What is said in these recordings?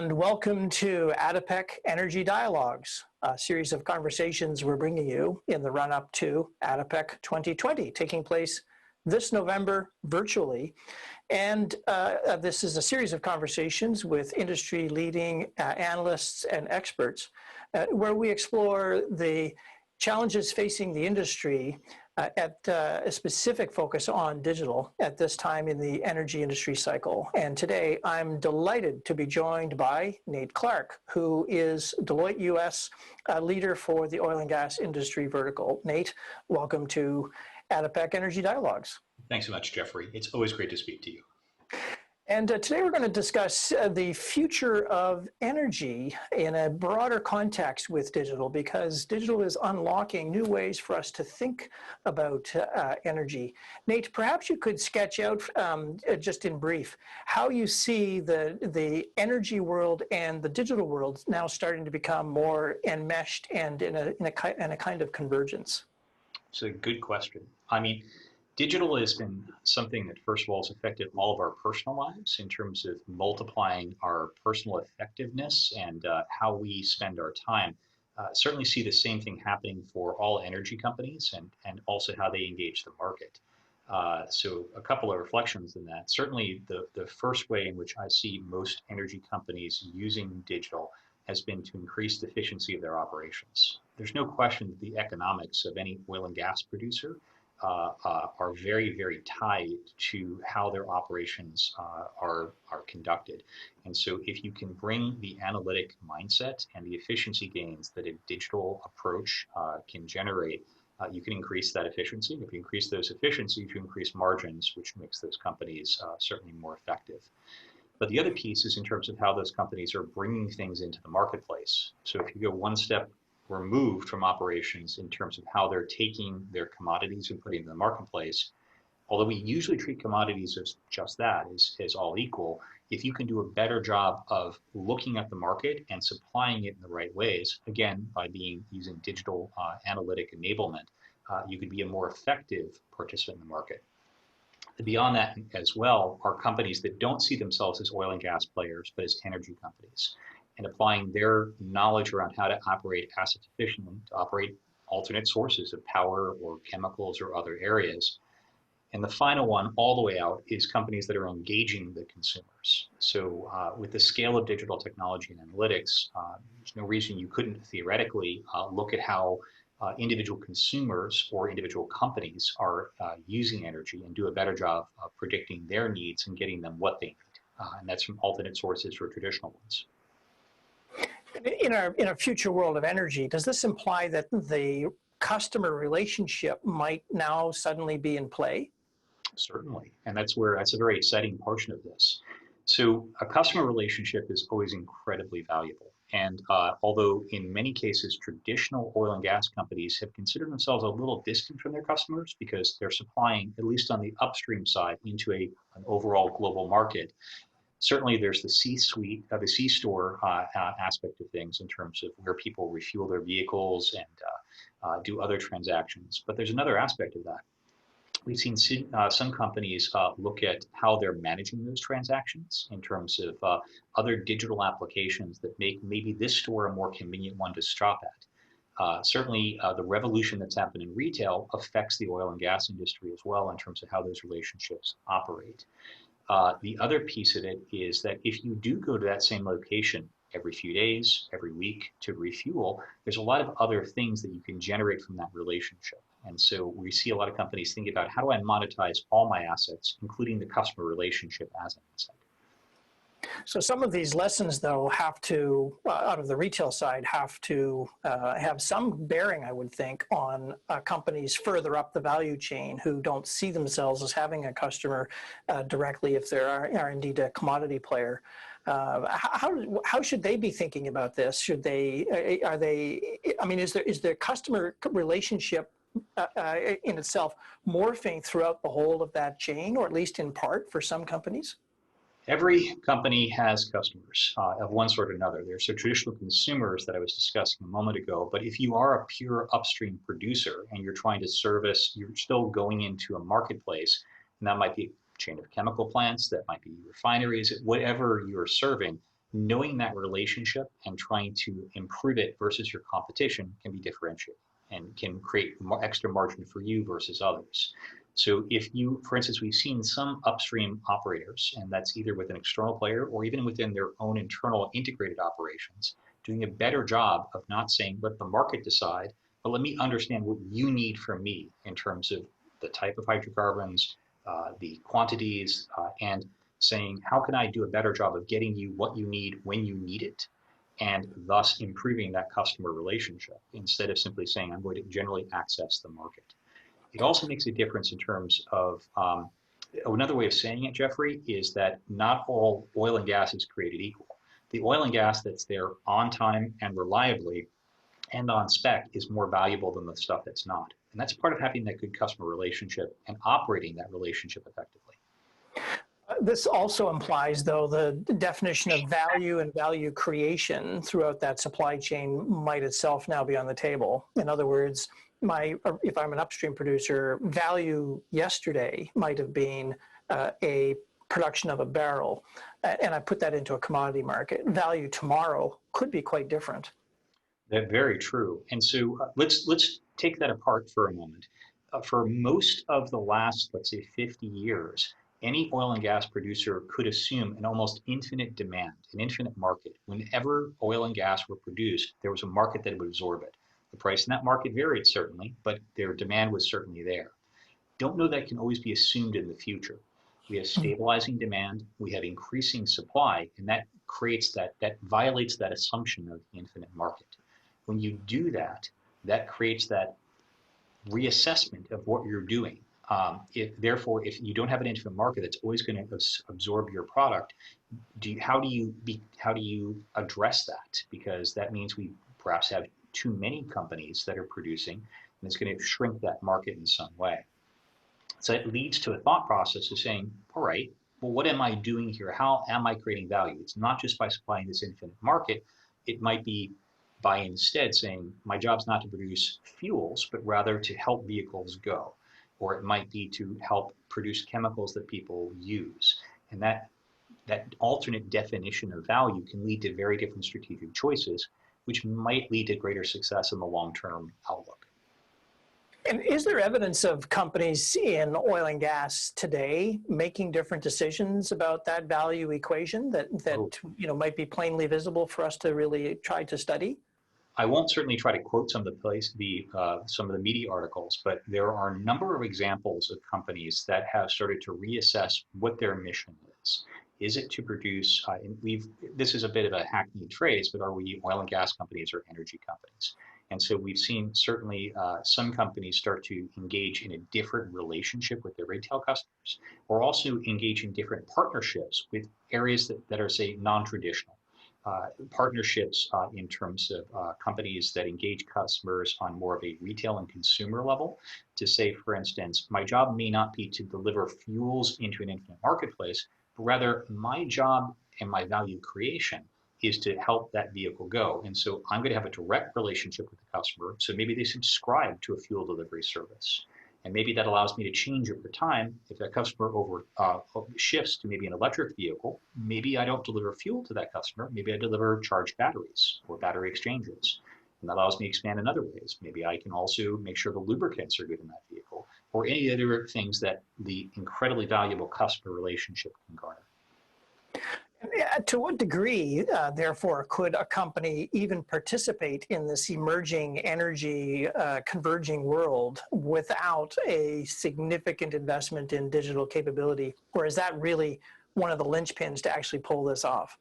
and welcome to ADIPEC Energy Dialogues, a series of conversations we're bringing you in the run-up to ADIPEC 2020, taking place this November virtually. And this is a series of conversations with industry-leading analysts and experts where we explore the challenges facing the industry at a specific focus on digital at this time in the energy industry cycle. And today I'm delighted to be joined by Nate Clark, who is Deloitte US leader for the oil and gas industry vertical. Nate, welcome to ADIPEC Energy Dialogues. Thanks so much, Jeffrey. It's always great to speak to you. And today we're going to discuss the future of energy in a broader context with digital, because digital is unlocking new ways for us to think about energy. Nate, perhaps you could sketch out, just in brief, how you see the energy world and the digital world now starting to become more enmeshed and in a kind of convergence. It's a good question. I mean, digital has been something that, first of all, has affected all of our personal lives in terms of multiplying our personal effectiveness and how we spend our time. Certainly see the same thing happening for all energy companies and also how they engage the market. So a couple of reflections in that. Certainly the first way in which I see most energy companies using digital has been to increase the efficiency of their operations. There's no question that the economics of any oil and gas producer are very, very tied to how their operations are conducted. And so if you can bring the analytic mindset and the efficiency gains that a digital approach can generate, you can increase that efficiency. If you increase those efficiencies, you increase margins, which makes those companies certainly more effective. But the other piece is in terms of how those companies are bringing things into the marketplace. So if you go one step removed from operations in terms of how they're taking their commodities and putting them in the marketplace, although we usually treat commodities as just that, as all equal, if you can do a better job of looking at the market and supplying it in the right ways, again, by using digital analytic enablement, you could be a more effective participant in the market. Beyond that as well are companies that don't see themselves as oil and gas players, but as energy companies, and applying their knowledge around how to operate assets efficiently, to operate alternate sources of power or chemicals or other areas. And the final one, all the way out, is companies that are engaging the consumers. So with the scale of digital technology and analytics, there's no reason you couldn't theoretically look at how individual consumers or individual companies are using energy and do a better job of predicting their needs and getting them what they need. And that's from alternate sources or traditional ones. In a future world of energy, does this imply that the customer relationship might now suddenly be in play? Certainly, and that's a very exciting portion of this. So a customer relationship is always incredibly valuable. And although in many cases, traditional oil and gas companies have considered themselves a little distant from their customers because they're supplying, at least on the upstream side, into an overall global market. Certainly there's the C-suite, the C-store aspect of things in terms of where people refuel their vehicles and do other transactions. But there's another aspect of that. We've seen some companies look at how they're managing those transactions in terms of other digital applications that make maybe this store a more convenient one to stop at. Certainly, the revolution that's happened in retail affects the oil and gas industry as well in terms of how those relationships operate. The other piece of it is that if you do go to that same location every few days, every week to refuel, there's a lot of other things that you can generate from that relationship. And so we see a lot of companies think about, how do I monetize all my assets, including the customer relationship as an asset? So some of these lessons, though, have to, out of the retail side, have to have some bearing, I would think, on companies further up the value chain who don't see themselves as having a customer directly if they are indeed a commodity player. How should they be thinking about this? Should they, is the customer relationship in itself morphing throughout the whole of that chain, or at least in part for some companies? Every company has customers of one sort or another. There's the traditional consumers that I was discussing a moment ago, but if you are a pure upstream producer and you're trying to service, you're still going into a marketplace, and that might be a chain of chemical plants, that might be refineries, whatever you're serving, knowing that relationship and trying to improve it versus your competition can be differentiating and can create more extra margin for you versus others. So if you, for instance, we've seen some upstream operators, and that's either with an external player or even within their own internal integrated operations, doing a better job of not saying, let the market decide, but let me understand what you need from me in terms of the type of hydrocarbons, the quantities, and saying, how can I do a better job of getting you what you need when you need it, and thus improving that customer relationship instead of simply saying, I'm going to generally access the market. It also makes a difference in terms of, another way of saying it, Jeffrey, is that not all oil and gas is created equal. The oil and gas that's there on time and reliably and on spec is more valuable than the stuff that's not. And that's part of having that good customer relationship and operating that relationship effectively. This also implies, though, the definition of value and value creation throughout that supply chain might itself now be on the table. In other words, if I'm an upstream producer, value yesterday might have been a production of a barrel, and I put that into a commodity market. Value tomorrow could be quite different. That's very true. And so let's take that apart for a moment. For most of the last, let's say, 50 years, any oil and gas producer could assume an almost infinite demand, an infinite market. Whenever oil and gas were produced, there was a market that would absorb it. The price in that market varied certainly, but their demand was certainly there. Don't know that can always be assumed in the future. We have stabilizing demand, we have increasing supply, and that creates that violates that assumption of the infinite market. When you do that, that creates that reassessment of what you're doing. Therefore, if you don't have an infinite market that's always going to absorb your product, how do you address that? Because that means we perhaps have too many companies that are producing, and it's going to shrink that market in some way. So it leads to a thought process of saying, all right, well, what am I doing here? How am I creating value? It's not just by supplying this infinite market. It might be by instead saying, my job's not to produce fuels, but rather to help vehicles go. Or it might be to help produce chemicals that people use. And that alternate definition of value can lead to very different strategic choices, which might lead to greater success in the long-term outlook. And is there evidence of companies in oil and gas today making different decisions about that value equation that might be plainly visible for us to really try to study? I won't certainly try to quote some of some of the media articles, but there are a number of examples of companies that have started to reassess what their mission is. Is it to produce? This is a bit of a hackneyed phrase, but are we oil and gas companies or energy companies? And so we've seen certainly some companies start to engage in a different relationship with their retail customers, or also engage in different partnerships with areas that are, say, non-traditional. Partnerships in terms of companies that engage customers on more of a retail and consumer level to say, for instance, my job may not be to deliver fuels into an infinite marketplace, but rather my job and my value creation is to help that vehicle go. And so I'm going to have a direct relationship with the customer. So maybe they subscribe to a fuel delivery service. And maybe that allows me to change over time. If that customer shifts to maybe an electric vehicle, maybe I don't deliver fuel to that customer. Maybe I deliver charged batteries or battery exchanges. And that allows me to expand in other ways. Maybe I can also make sure the lubricants are good in that vehicle, or any other things that the incredibly valuable customer relationship can garner. To what degree, therefore, could a company even participate in this emerging energy converging world without a significant investment in digital capability? Or is that really one of the linchpins to actually pull this off?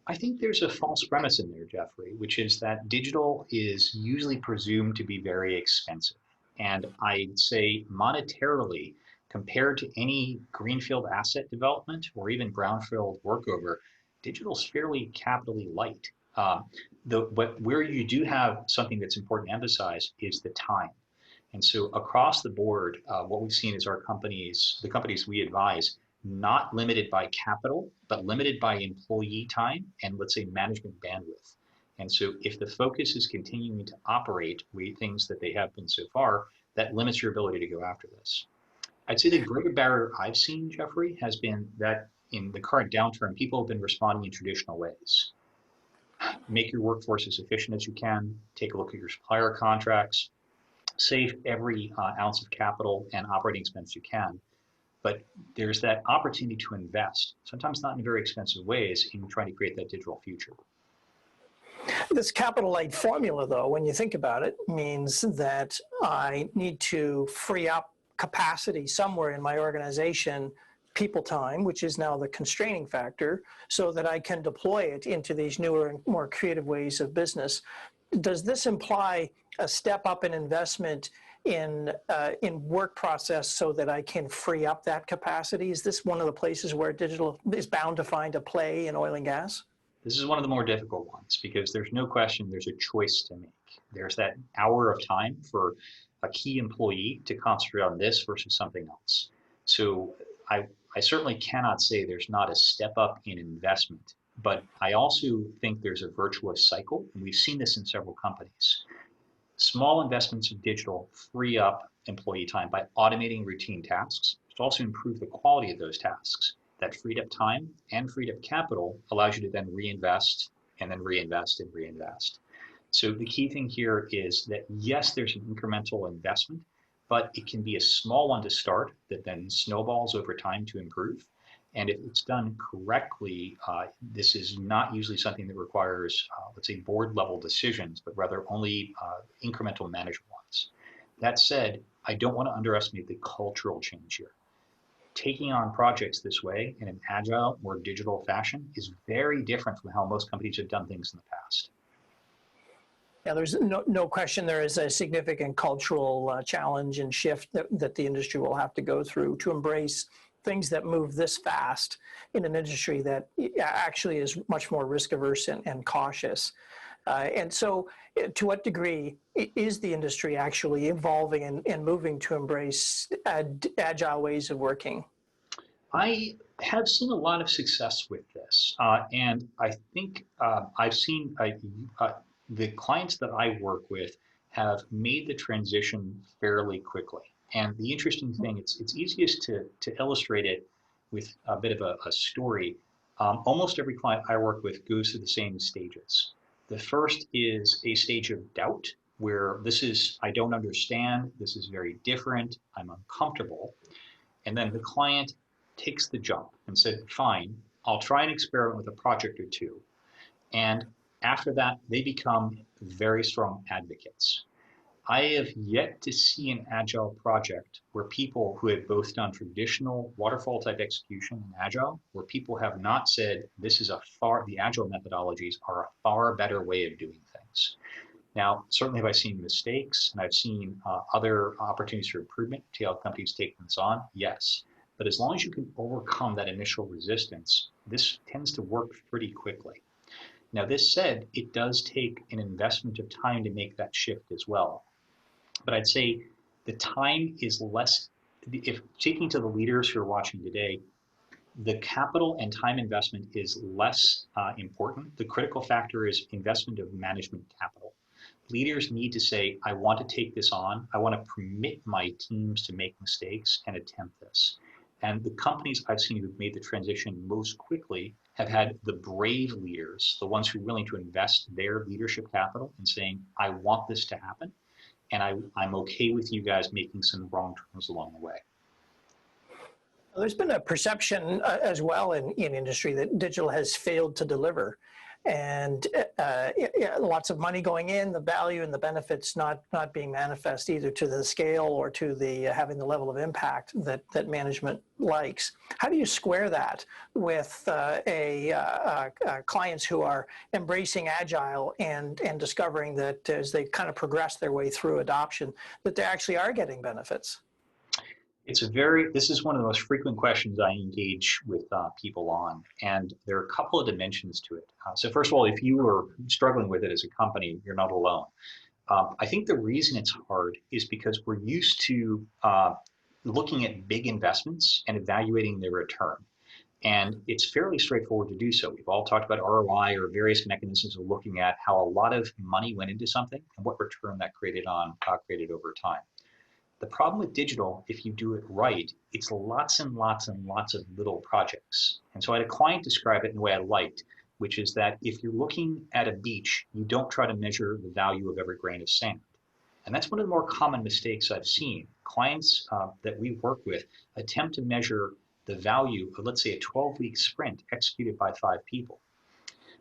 I think there's a false premise in there, Jeffrey, which is that digital is usually presumed to be very expensive. And I'd say monetarily, compared to any greenfield asset development or even brownfield workover, digital is fairly capitally light. But where you do have something that's important to emphasize is the time. And so across the board, what we've seen is the companies we advise, not limited by capital, but limited by employee time and, let's say, management bandwidth. And so if the focus is continuing to operate things that they have been so far, that limits your ability to go after this. I'd say the greater barrier I've seen, Jeffrey, has been that in the current downturn, people have been responding in traditional ways. make your workforce as efficient as you can, take a look at your supplier contracts, save every ounce of capital and operating expense you can. But there's that opportunity to invest, sometimes not in very expensive ways, in trying to create that digital future. This capital light formula, though, when you think about it, means that I need to free up capacity somewhere in my organization, people time, which is now the constraining factor, so that I can deploy it into these newer and more creative ways of business. Does this imply a step up in investment in work process so that I can free up that capacity? Is this one of the places where digital is bound to find a play in oil and gas? This is one of the more difficult ones because there's no question there's a choice to make. There's that hour of time for a key employee to concentrate on this versus something else. So I certainly cannot say there's not a step up in investment, but I also think there's a virtuous cycle, and we've seen this in several companies. Small investments in digital free up employee time by automating routine tasks, to also improve the quality of those tasks. That freed up time and freed up capital allows you to then reinvest and then reinvest and reinvest. So the key thing here is that yes, there's an incremental investment, but it can be a small one to start that then snowballs over time to improve. And if it's done correctly, this is not usually something that requires, let's say, board level decisions, but rather only incremental management ones. That said, I don't want to underestimate the cultural change here. Taking on projects this way in an agile or digital fashion is very different from how most companies have done things in the past. Yeah, there's no question there is a significant cultural challenge and shift that the industry will have to go through to embrace things that move this fast in an industry that actually is much more risk averse and cautious. And so to what degree is the industry actually evolving and moving to embrace agile ways of working? I have seen a lot of success with this. And I think I've seen the clients that I work with have made the transition fairly quickly. And the interesting thing, it's easiest to illustrate it with a bit of a story. Almost every client I work with goes through the same stages. The first is a stage of doubt, where this is, I don't understand, this is very different, I'm uncomfortable. And then the client takes the jump and said, fine, I'll try and experiment with a project or two. And after that, they become very strong advocates. I have yet to see an agile project where people who have both done traditional waterfall type execution and agile, where people have not said this is the agile methodologies are a far better way of doing things. Now, certainly have I seen mistakes and I've seen other opportunities for improvement to help companies take this on? Yes. But as long as you can overcome that initial resistance, this tends to work pretty quickly. Now, this said, it does take an investment of time to make that shift as well. But I'd say the time is less, if taking to the leaders who are watching today, the capital and time investment is less important. The critical factor is investment of management capital. Leaders need to say, I want to take this on. I want to permit my teams to make mistakes and attempt this. And the companies I've seen who've made the transition most quickly have had the brave leaders, the ones who are willing to invest their leadership capital and saying, I want this to happen. And I'm okay with you guys making some wrong turns along the way. There's been a perception as well in industry that digital has failed to deliver. And lots of money going in, the value and the benefits not being manifest either to the scale or to the having the level of impact that management likes. How do you square that with clients who are embracing Agile and discovering that as they kind of progress their way through adoption, that they actually are getting benefits? This is one of the most frequent questions I engage with people on, and there are a couple of dimensions to it. So first of all, if you are struggling with it as a company, you're not alone. I think the reason it's hard is because we're used to looking at big investments and evaluating their return. And it's fairly straightforward to do so. We've all talked about ROI or various mechanisms of looking at how a lot of money went into something and what return that created over time. The problem with digital, if you do it right, it's lots and lots and lots of little projects. And so I had a client describe it in the way I liked. which is that if you're looking at a beach, you don't try to measure the value of every grain of sand. And that's one of the more common mistakes I've seen. Clients that we work with attempt to measure the value of, let's say, a 12-week sprint executed by 5 people.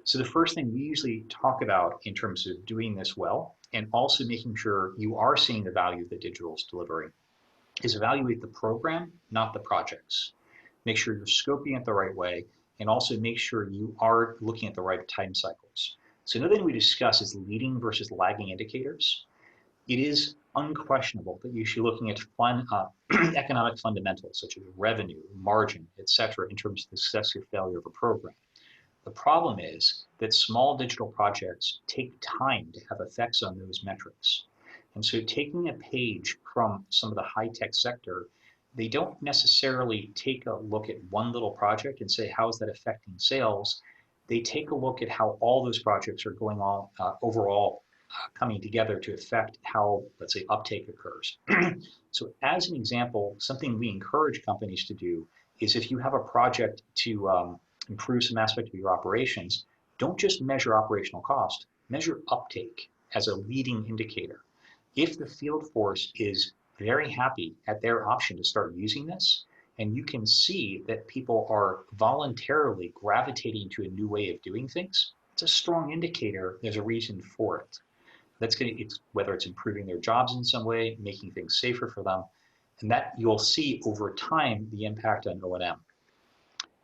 So the first thing we usually talk about in terms of doing this well, and also making sure you are seeing the value that digital is delivering, is evaluate the program, not the projects. Make sure you're scoping it the right way, and also make sure you are looking at the right time cycles. So another thing we discuss is leading versus lagging indicators. It is unquestionable that you should be looking at economic fundamentals such as revenue, margin, etc., in terms of the success or failure of a program. The problem is that small digital projects take time to have effects on those metrics. And so taking a page from some of the high-tech sector, they don't necessarily take a look at one little project and say, how is that affecting sales? They take a look at how all those projects are going on overall, coming together to affect how, let's say, uptake occurs. So as an example, something we encourage companies to do is if you have a project to improve some aspect of your operations, don't just measure operational cost, measure uptake as a leading indicator. If the field force is very happy at their option to start using this, and you can see that people are voluntarily gravitating to a new way of doing things, it's a strong indicator there's a reason for it. That's whether it's improving their jobs in some way, making things safer for them, and that you'll see over time the impact on O&M.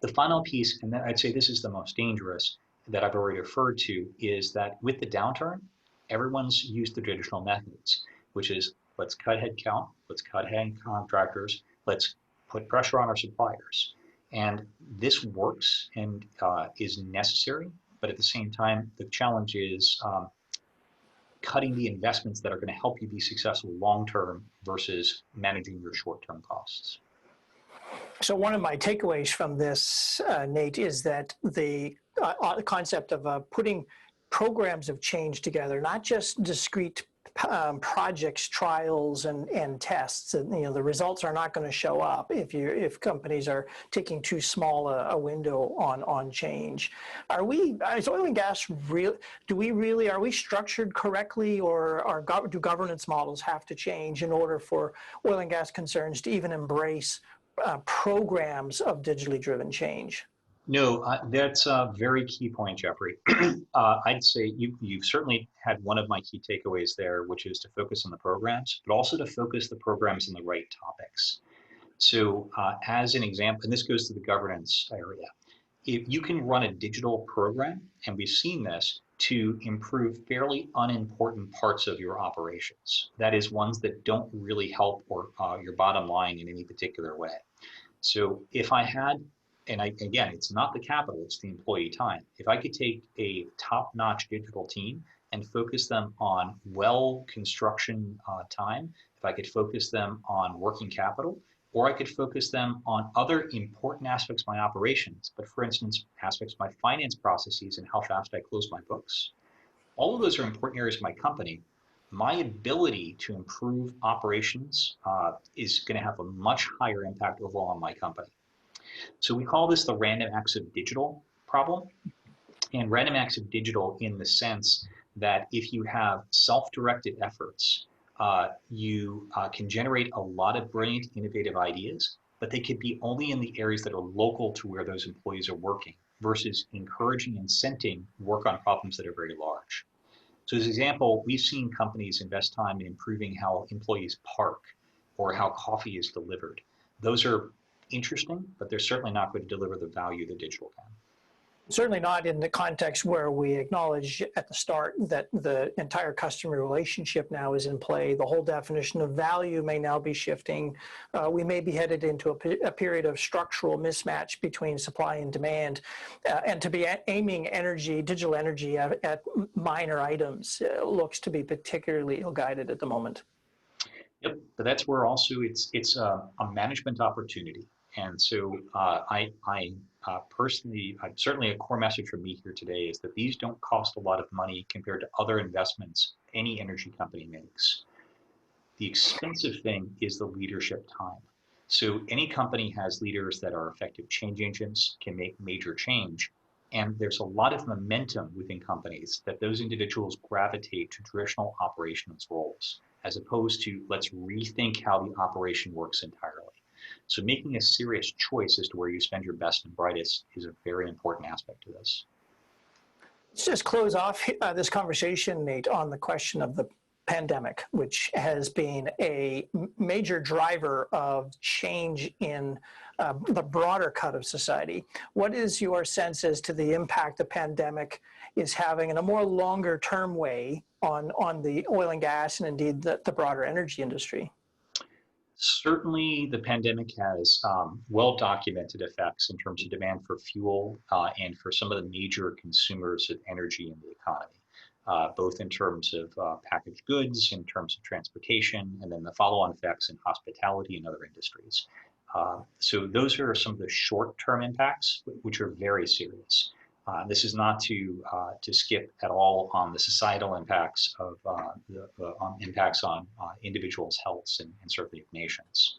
The final piece, and I'd say this is the most dangerous that I've already referred to, is that with the downturn, everyone's used the traditional methods, which is let's cut headcount, let's cut head contractors, let's put pressure on our suppliers. And this works and is necessary, but at the same time, the challenge is cutting the investments that are going to help you be successful long-term versus managing your short-term costs. So one of my takeaways from this, Nate, is that the concept of putting programs of change together, not just discrete projects, trials, and tests. And, the results are not going to show up if companies are taking too small a window on change. Are we, is oil and gas real? Are we structured correctly, or do governance models have to change in order for oil and gas concerns to even embrace programs of digitally driven change? No, that's a very key point, Jeffrey. I'd say you've certainly had one of my key takeaways there, which is to focus on the programs, but also to focus the programs on the right topics. So as an example, and this goes to the governance area, if you can run a digital program, and we've seen this, to improve fairly unimportant parts of your operations. That is, ones that don't really help or your bottom line in any particular way. So if I had, and again, it's not the capital, it's the employee time. If I could take a top-notch digital team and focus them on well construction time, if I could focus them on working capital, or I could focus them on other important aspects of my operations, but for instance, aspects of my finance processes and how fast I close my books. All of those are important areas of my company. My ability to improve operations is going to have a much higher impact overall on my company. So we call this the random acts of digital problem. And random acts of digital in the sense that if you have self-directed efforts, you can generate a lot of brilliant, innovative ideas, but they could be only in the areas that are local to where those employees are working versus encouraging and incenting work on problems that are very large. So as an example, we've seen companies invest time in improving how employees park or how coffee is delivered. Those are interesting, but they're certainly not going to deliver the value that digital can. Certainly not in the context where we acknowledge at the start that the entire customer relationship now is in play. The whole definition of value may now be shifting. We may be headed into a period of structural mismatch between supply and demand, and to be aiming digital energy at minor items looks to be particularly ill-guided at the moment. Yep, but that's where also it's a management opportunity. And so I personally, certainly a core message from me here today is that these don't cost a lot of money compared to other investments any energy company makes. The expensive thing is the leadership time. So any company has leaders that are effective change agents, can make major change, And there's a lot of momentum within companies that those individuals gravitate to traditional operations roles, as opposed to let's rethink how the operation works entirely. So making a serious choice as to where you spend your best and brightest is a very important aspect to this. Let's just close off this conversation, Nate, on the question of the pandemic, which has been a major driver of change in the broader cut of society. What is your sense as to the impact the pandemic is having in a more longer term way on the oil and gas and indeed the broader energy industry? Certainly, the pandemic has well-documented effects in terms of demand for fuel and for some of the major consumers of energy in the economy, both in terms of packaged goods, in terms of transportation, and then the follow-on effects in hospitality and other industries. So those are some of the short-term impacts, which are very serious. This is not to skip at all on the societal impacts of impacts on individuals' healths and certainly of nations.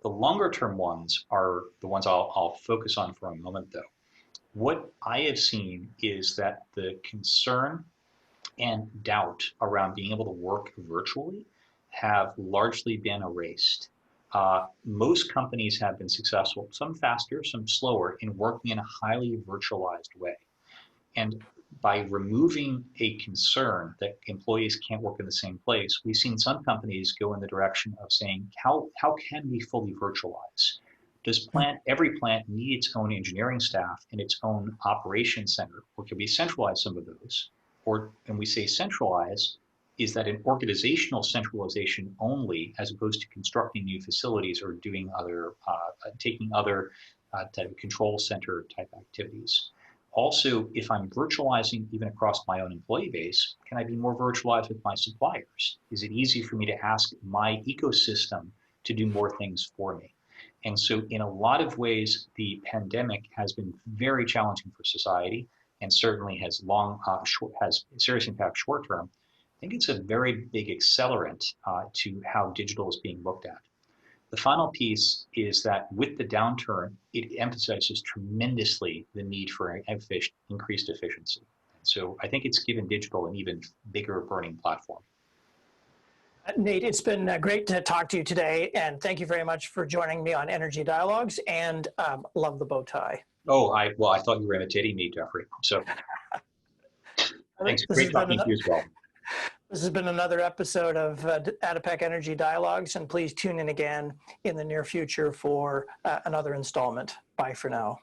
The longer term ones are the ones I'll focus on for a moment, though. What I have seen is that the concern and doubt around being able to work virtually have largely been erased. Most companies have been successful, some faster, some slower, in working in a highly virtualized way. And by removing a concern that employees can't work in the same place, we've seen some companies go in the direction of saying, how can we fully virtualize? Does every plant need its own engineering staff and its own operations center, or can we centralize some of those? Or, and we say centralize, is that an organizational centralization only, as opposed to constructing new facilities or doing other, taking other type of control center type activities? Also, if I'm virtualizing even across my own employee base, can I be more virtualized with my suppliers? Is it easy for me to ask my ecosystem to do more things for me? And so in a lot of ways, the pandemic has been very challenging for society and certainly has has serious impact short term. I think it's a very big accelerant to how digital is being looked at. The final piece is that with the downturn, it emphasizes tremendously the need for increased efficiency. So I think it's given digital an even bigger burning platform. Nate, it's been great to talk to you today, and thank you very much for joining me on Energy Dialogues, and love the bow tie. Oh, I thought you were imitating me, Jeffrey. So thanks. Great talking to you as well. This has been another episode of ADIPEC Energy Dialogues, and please tune in again in the near future for another installment. Bye for now.